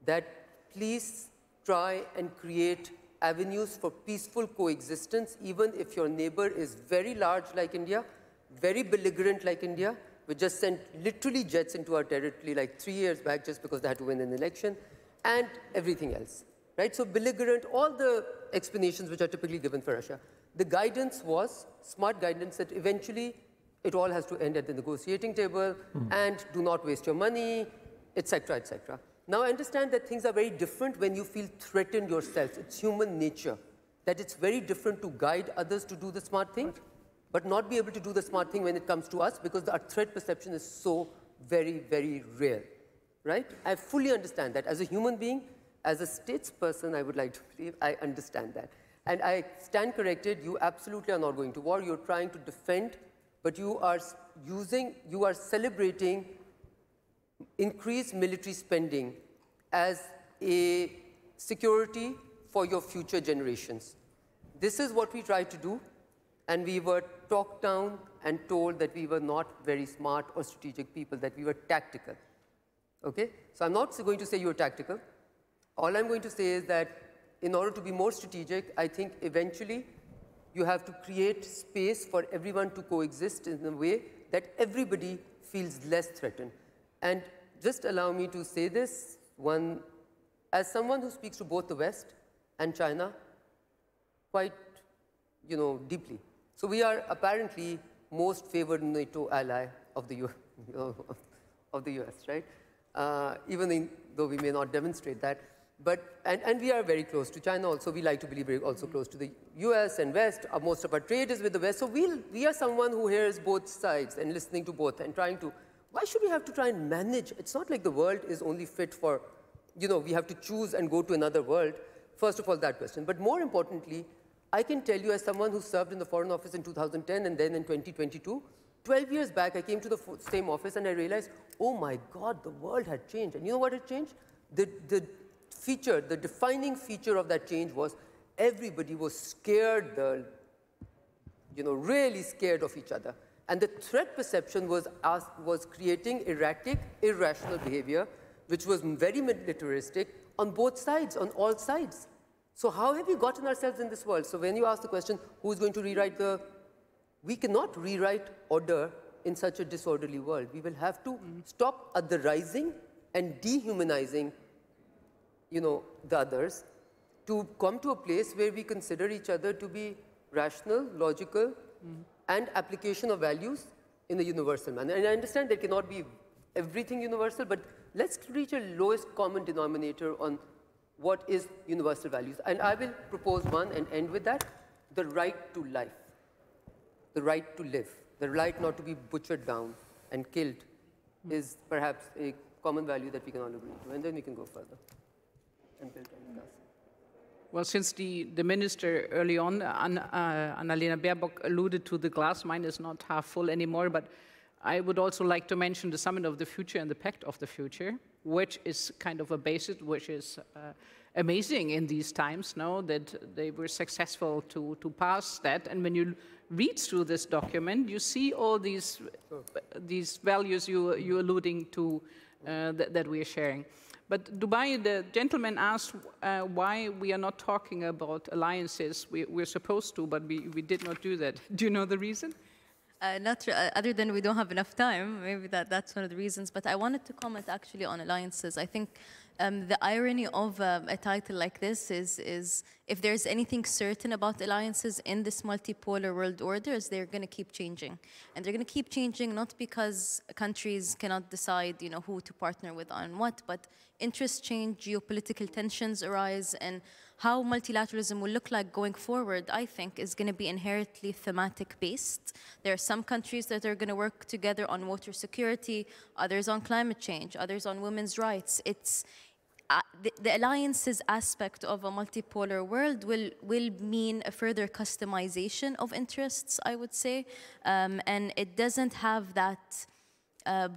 that please try and create avenues for peaceful coexistence, even if your neighbor is very large like India, very belligerent like India. We just sent literally jets into our territory like 3 years back just because they had to win an election, and everything else, right? So belligerent, all the explanations which are typically given for Russia. The guidance was smart guidance that eventually it all has to end at the negotiating table and do not waste your money, etc., etc. Now, I understand that things are very different when you feel threatened yourself. It's human nature that it's very different to guide others to do the smart thing, but not be able to do the smart thing when it comes to us because our threat perception is so very, very rare, right? I fully understand that. As a human being, as a statesperson, I would like to believe I understand that. And I stand corrected. You absolutely are not going to war. You're trying to defend, but you are celebrating increased military spending as a security for your future generations. This is what we try to do, and we were talked down and told that we were not very smart or strategic people, that we were tactical. Okay? So I'm not going to say you're tactical. All I'm going to say is that in order to be more strategic, I think eventually you have to create space for everyone to coexist in a way that everybody feels less threatened. And just allow me to say this, as someone who speaks to both the West and China quite, deeply. So we are apparently most favored NATO ally of the US, right? Even though we may not demonstrate that. But, and we are very close to China also. We like to believe we're also close to the US and West. Most of our trade is with the West. So we are someone who hears both sides and listening to both and trying to, why should we have to try and manage? It's not like the world is only fit for, we have to choose and go to another world. First of all, that question. But more importantly, I can tell you as someone who served in the Foreign Office in 2010 and then in 2022, 12 years back, I came to the same office and I realized, oh my God, the world had changed. And you know what had changed? The defining feature of that change was everybody was scared, really scared of each other. And the threat perception was creating erratic, irrational behavior, which was very militaristic on both sides, on all sides. So how have we gotten ourselves in this world? So when you ask the question, who's going to rewrite we cannot rewrite order in such a disorderly world. We will have to stop otherizing and dehumanizing, the others, to come to a place where we consider each other to be rational, logical, and application of values in a universal manner. And I understand there cannot be everything universal, but let's reach a lowest common denominator on what is universal values. And I will propose one and end with that, the right to life, the right to live, the right not to be butchered down and killed is perhaps a common value that we can all agree to. And then we can go further and build on that. Well, since the minister early on, Annalena Baerbock, alluded to the glass mine is not half full anymore, but I would also like to mention the Summit of the Future and the Pact of the Future, which is kind of a basis, which is amazing in these times now that they were successful to pass that. And when you read through this document, you see all these values you're alluding to that we are sharing. But Dubai, the gentleman asked why we are not talking about alliances. We're supposed to, but we did not do that. Do you know the reason? Other than we don't have enough time, maybe that's one of the reasons. But I wanted to comment actually on alliances. I think the irony of a title like this is if there's anything certain about alliances in this multipolar world order, is they're going to keep changing. And they're going to keep changing not because countries cannot decide, who to partner with on what, but interests change, geopolitical tensions arise, and how multilateralism will look like going forward, I think, is going to be inherently thematic-based. There are some countries that are going to work together on water security, others on climate change, others on women's rights. It's the alliances aspect of a multipolar world will mean a further customization of interests, I would say, and it doesn't have that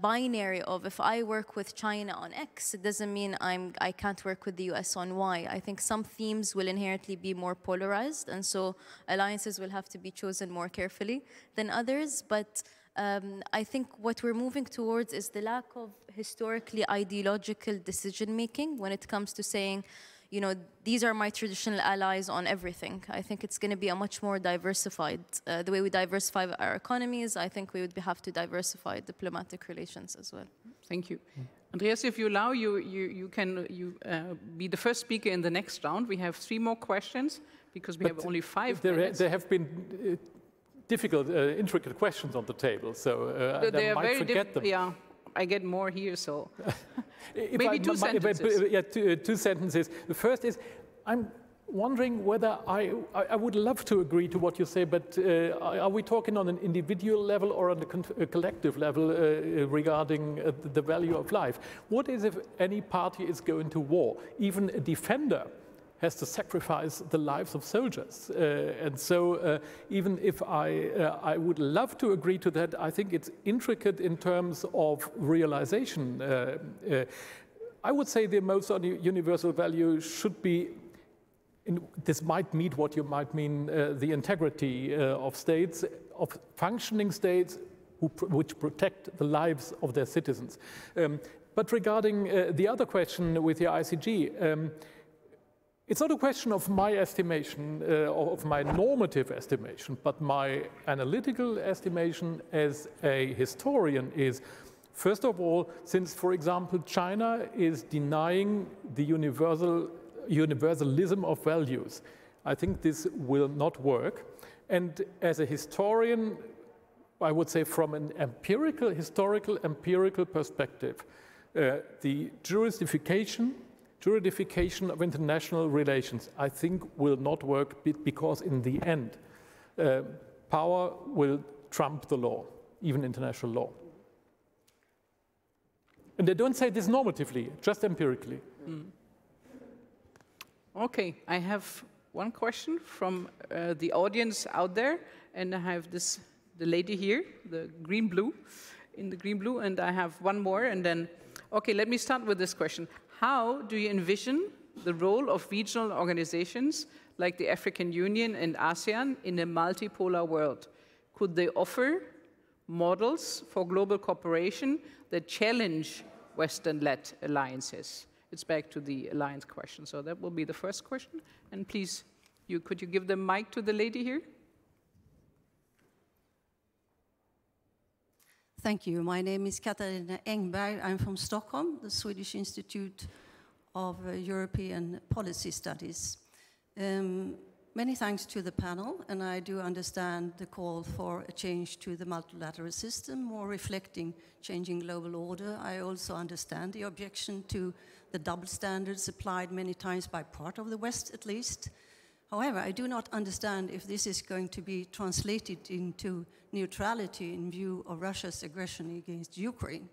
binary of if I work with China on X, it doesn't mean I can't work with the US on Y. I think some themes will inherently be more polarized, and so alliances will have to be chosen more carefully than others. But I think what we're moving towards is the lack of historically ideological decision-making when it comes to saying, these are my traditional allies on everything. I think it's going to be a much more diversified, the way we diversify our economies, I think we would have to diversify diplomatic relations as well. Thank you. Andreas, if you allow, you can be the first speaker in the next round. We have 3 more questions because we have only 5 minutes. There have been difficult, intricate questions on the table, so I might forget them. Yeah, I get more here, so maybe 2 sentences. Yeah, 2 sentences. The first is, I'm wondering whether I would love to agree to what you say, but are we talking on an individual level or on a collective level regarding the value of life? What is if any party is going to war? Even a defender has to sacrifice the lives of soldiers. And so even if I would love to agree to that, I think it's intricate in terms of realization. I would say the most universal value should be, this might mean what you might mean, the integrity of states, of functioning states which protect the lives of their citizens. But regarding the other question with the ICG, it's not a question of my estimation or of my normative estimation, but my analytical estimation as a historian is, first of all, since, for example, China is denying the universalism of values, I think this will not work. And as a historian, I would say from an historical empirical perspective, the juridification of international relations, I think, will not work because in the end, power will trump the law, even international law. And they don't say this normatively, just empirically. Mm. Okay, I have one question from the audience out there, and I have the lady here, the green-blue, in the green-blue, and I have one more, and then, okay, let me start with this question. How do you envision the role of regional organizations like the African Union and ASEAN in a multipolar world? Could they offer models for global cooperation that challenge Western-led alliances? It's back to the alliance question. So that will be the first question. And please, could you give the mic to the lady here? Thank you. My name is Katarina Engberg. I'm from Stockholm, the Swedish Institute of European Policy Studies. Many thanks to the panel, and I do understand the call for a change to the multilateral system, more reflecting changing global order. I also understand the objection to the double standards applied many times by part of the West, at least. However, I do not understand if this is going to be translated into neutrality in view of Russia's aggression against Ukraine.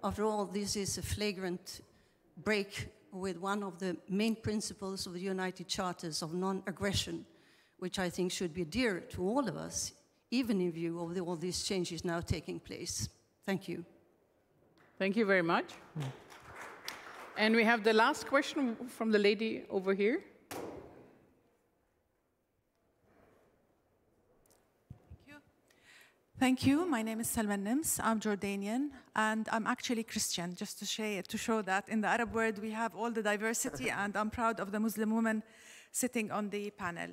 After all, this is a flagrant break with one of the main principles of the United Charters of non-aggression, which I think should be dear to all of us, even in view of all these changes now taking place. Thank you. Thank you very much. And we have the last question from the lady over here. Thank you. My name is Salman Nims. I'm Jordanian, and I'm actually Christian, just to show that in the Arab world we have all the diversity, and I'm proud of the Muslim woman sitting on the panel.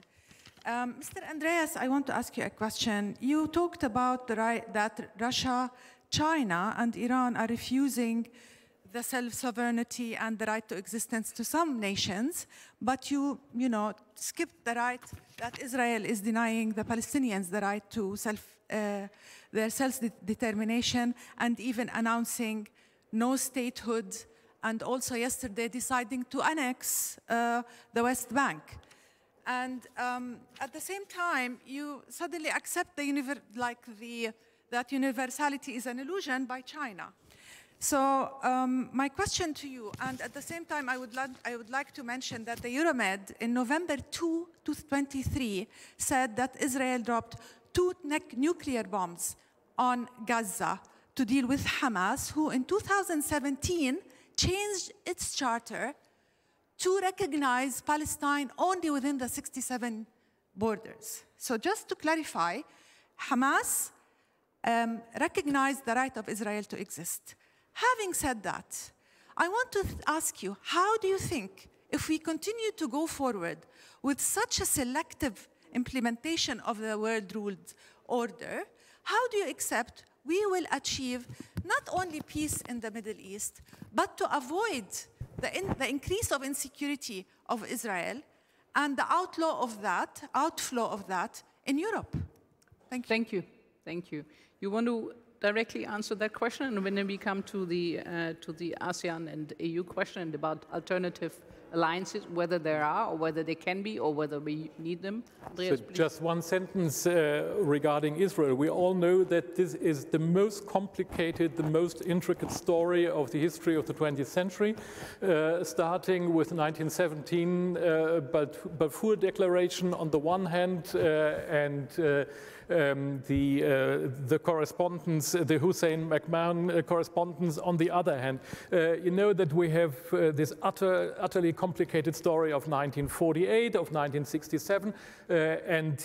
Mr. Andreas, I want to ask you a question. You talked about that Russia, China, and Iran are refusing the self-sovereignty and the right to existence to some nations, but you skipped the right that Israel is denying the Palestinians the right to their self-determination, and even announcing no statehood, and also yesterday deciding to annex the West Bank. And at the same time, you suddenly accept that universality is an illusion by China. So my question to you, and at the same time, I would like to mention that the Euromed in November 2023 said that Israel dropped 2 nuclear bombs on Gaza to deal with Hamas, who in 2017 changed its charter to recognize Palestine only within the 67 borders. So just to clarify, Hamas recognized the right of Israel to exist. Having said that, I want to ask you, how do you think, if we continue to go forward with such a selective implementation of the world-ruled order, how do you accept we will achieve not only peace in the Middle East, but to avoid the increase of insecurity of Israel and the outflow of that in Europe? Thank you. Thank you. Thank you. You want to directly answer that question, and when we come to the ASEAN and EU question about alternative alliances, whether there are or whether they can be or whether we need them. Andreas, so just one sentence regarding Israel. We all know that this is the most complicated, the most intricate story of the history of the 20th century, starting with 1917 Balfour Declaration on the one hand, and the correspondence, the Hussein-McMahon correspondence on the other hand. You know that we have this utterly complicated story of 1948, of 1967, and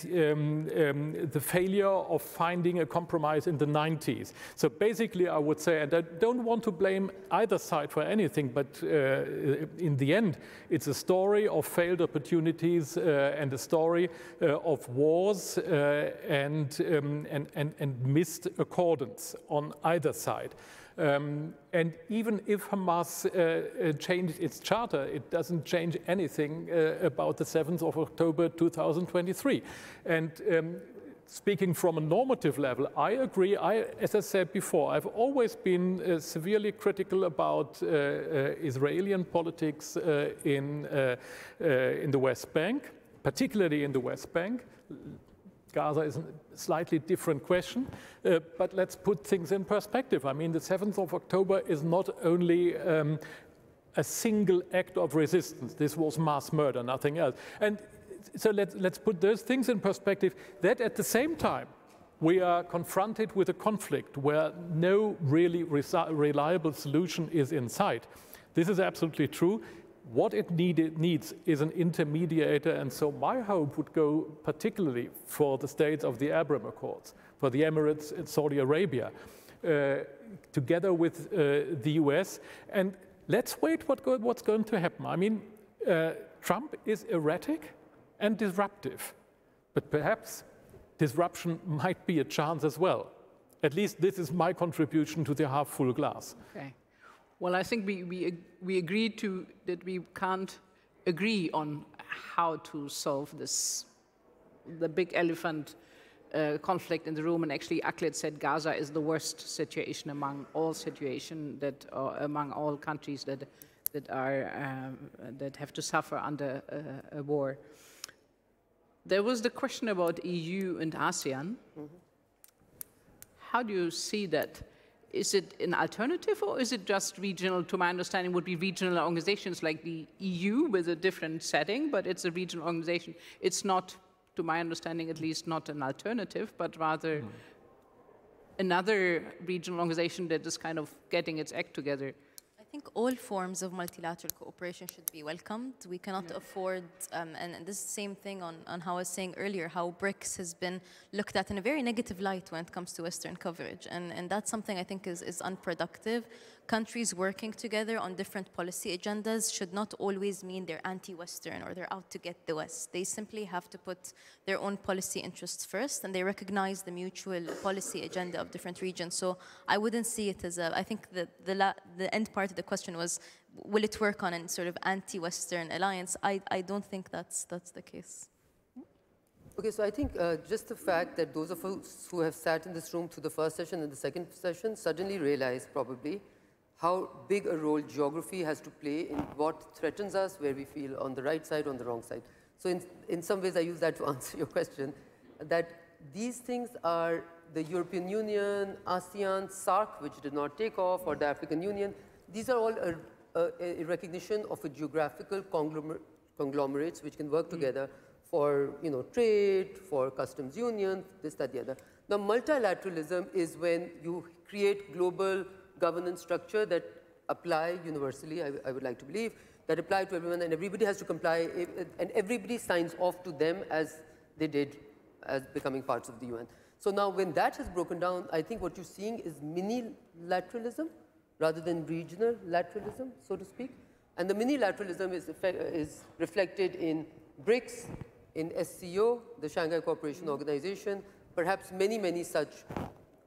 the failure of finding a compromise in the 90s. So basically, I would say, and I don't want to blame either side for anything, but in the end, it's a story of failed opportunities and a story of wars and missed accordance on either side. And even if Hamas changed its charter, it doesn't change anything about the 7th of October 2023. And speaking from a normative level, I agree. As I said before, I've always been severely critical about Israeli politics in the West Bank, particularly in the West Bank. Gaza is a slightly different question, but let's put things in perspective. I mean, the 7th of October is not only a single act of resistance. This was mass murder, nothing else. And so let's put those things in perspective, that at the same time, we are confronted with a conflict where no really reliable solution is in sight. This is absolutely true. What it needs is an intermediator, and so my hope would go particularly for the states of the Abraham Accords, for the Emirates and Saudi Arabia, together with the US. And let's wait what's going to happen. I mean, Trump is erratic and disruptive, but perhaps disruption might be a chance as well. At least this is my contribution to the half-full glass. Okay. Well, I think we agreed that we can't agree on how to solve this, the big elephant conflict in the room. And actually, Akhled said Gaza is the worst situation among all situations among all countries that have to suffer under a war. There was the question about EU and ASEAN. Mm-hmm. How do you see that? Is it an alternative, or is it just regional? To my understanding, would be regional organizations like the EU with a different setting, but it's a regional organization. It's not, to my understanding at least, not an alternative, but rather another regional organization that is kind of getting its act together. I think all forms of multilateral cooperation should be welcomed. We cannot afford, and this is the same thing on how I was saying earlier, how BRICS has been looked at in a very negative light when it comes to Western coverage. And that's something I think is unproductive. Countries working together on different policy agendas should not always mean they're anti-Western or they're out to get the West. They simply have to put their own policy interests first, and they recognize the mutual policy agenda of different regions. So I wouldn't see it as I think the end part of the question was, will it work on a sort of anti-Western alliance? I don't think that's the case. Okay, so I think just the fact that those of us who have sat in this room through the first session and the second session suddenly realize probably how big a role geography has to play in what threatens us, where we feel on the right side, on the wrong side. So in some ways, I use that to answer your question, that these things are the European Union, ASEAN, SAARC, which did not take off, or the African Union. These are all a recognition of a geographical conglomerates which can work together for trade, for customs union, this, that, the other. Now, multilateralism is when you create global governance structure that apply universally, I would like to believe, that apply to everyone, and everybody has to comply, and everybody signs off to them as they did as becoming parts of the UN. So now when that has broken down, I think what you're seeing is mini-lateralism rather than regional lateralism, so to speak. And the mini-lateralism is reflected in BRICS, in SCO, the Shanghai Cooperation Organization, perhaps many, many such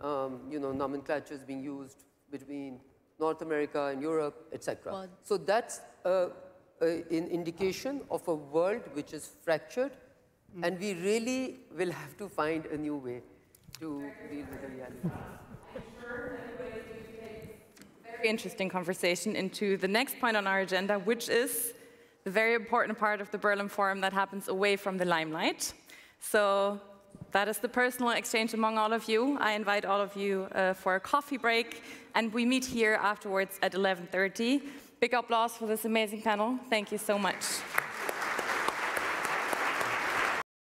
nomenclatures being used between North America and Europe, etc. Well, so that's an indication of a world which is fractured, and we really will have to find a new way to deal with the reality. Very interesting conversation into the next point on our agenda, which is the very important part of the Berlin Forum that happens away from the limelight. So that is the personal exchange among all of you. I invite all of you for a coffee break, and we meet here afterwards at 11:30. Big applause for this amazing panel. Thank you so much.